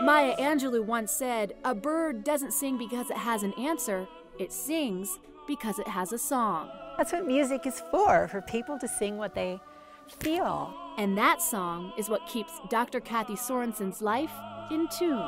Maya Angelou once said, "A bird doesn't sing because it has an answer, it sings because it has a song." That's what music is for people to sing what they feel. And that song is what keeps Dr. Kathy Sorensen's life in tune.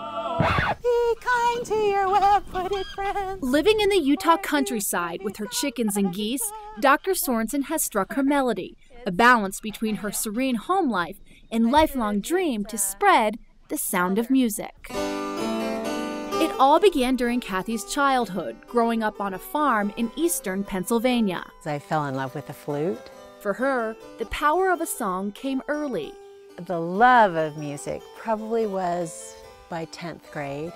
Be kind to your well-footed friends. Living in the Utah countryside with her chickens and geese, Dr. Sorensen has struck her melody, a balance between her serene home life and lifelong dream to spread the sound of music. It all began during Kathy's childhood, growing up on a farm in eastern Pennsylvania. I fell in love with the flute. For her, the power of a song came early. The love of music probably was by 10th grade.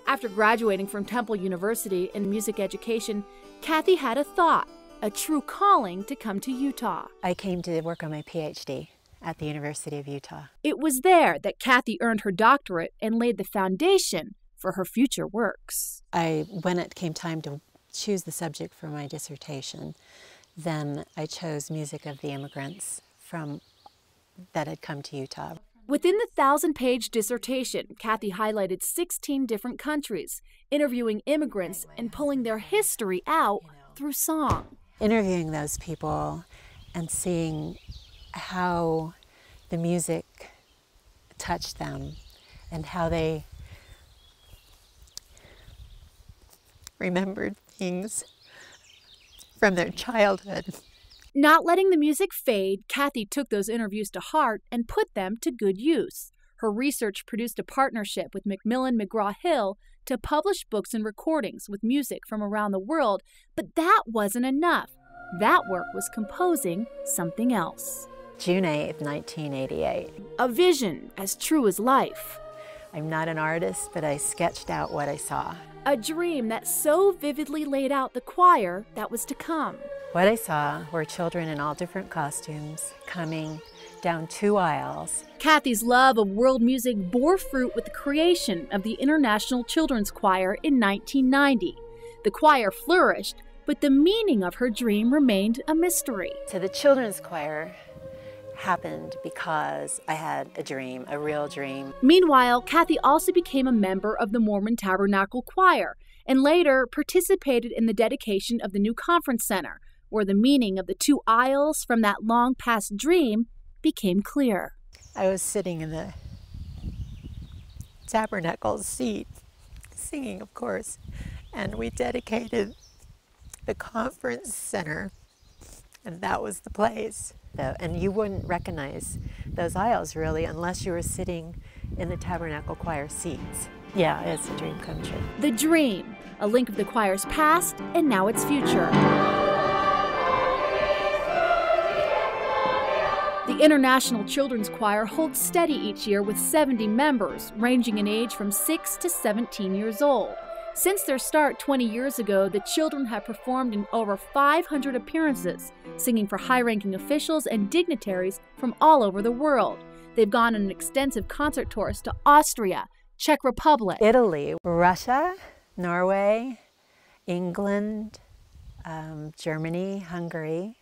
After graduating from Temple University in music education, Kathy had a thought, a true calling to come to Utah. I came to work on my PhD at the University of Utah. It was there that Kathy earned her doctorate and laid the foundation for her future works. When it came time to choose the subject for my dissertation, then I chose music of the immigrants that had come to Utah. Within the 1,000-page dissertation, Kathy highlighted 16 different countries, interviewing immigrants and pulling their history out through song. Interviewing those people and seeing how the music touched them and how they remembered things from their childhood. Not letting the music fade, Kathy took those interviews to heart and put them to good use. Her research produced a partnership with Macmillan McGraw Hill to publish books and recordings with music from around the world, but that wasn't enough. That work was composing something else. June 8th, 1988. A vision as true as life. I'm not an artist, but I sketched out what I saw. A dream that so vividly laid out the choir that was to come. What I saw were children in all different costumes coming down 2 aisles. Kathy's love of world music bore fruit with the creation of the International Children's Choir in 1990. The choir flourished, but the meaning of her dream remained a mystery. So the children's choir happened because I had a dream, a real dream. Meanwhile, Kathy also became a member of the Mormon Tabernacle Choir and later participated in the dedication of the new conference center, where the meaning of the 2 aisles from that long-past dream became clear. I was sitting in the tabernacle seat, singing, of course, and we dedicated the conference center, and that was the place. And you wouldn't recognize those aisles really unless you were sitting in the tabernacle choir seats. Yeah, it's a dream come true. The dream, a link of the choir's past and now its future. The International Children's Choir holds steady each year with 70 members, ranging in age from 6 to 17 years old. Since their start 20 years ago, the children have performed in over 500 appearances, singing for high-ranking officials and dignitaries from all over the world. They've gone on extensive concert tours to Austria, Czech Republic, Italy, Russia, Norway, England, Germany, Hungary.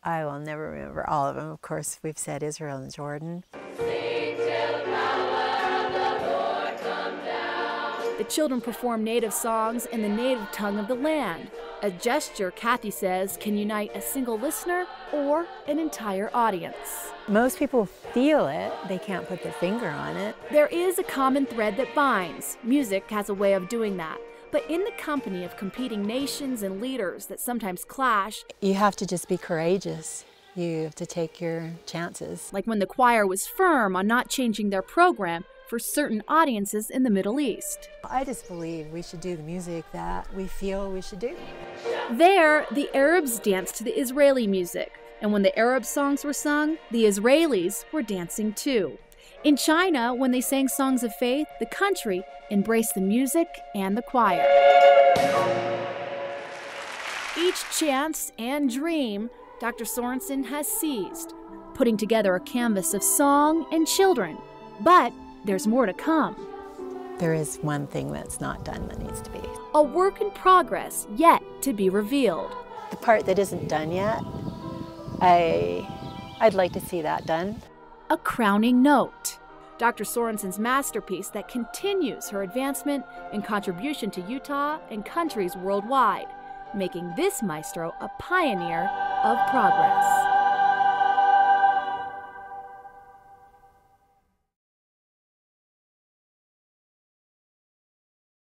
I will never remember all of them. Of course, we've said Israel and Jordan. The children perform native songs in the native tongue of the land, a gesture, Kathy says, can unite a single listener or an entire audience. Most people feel it. They can't put their finger on it. There is a common thread that binds. Music has a way of doing that. But in the company of competing nations and leaders that sometimes clash, you have to just be courageous. You have to take your chances. Like when the choir was firm on not changing their program for certain audiences in the Middle East. I just believe we should do the music that we feel we should do. There, the Arabs danced to the Israeli music, and when the Arab songs were sung, the Israelis were dancing too. In China, when they sang songs of faith, the country embraced the music and the choir. Each chance and dream Dr. Sorensen has seized, putting together a canvas of song and children. But there's more to come. There is one thing that's not done that needs to be. A work in progress yet to be revealed. The part that isn't done yet, I'd like to see that done. a crowning note. Dr. Sorensen's masterpiece that continues her advancement and contribution to Utah and countries worldwide, making this maestro a pioneer of progress.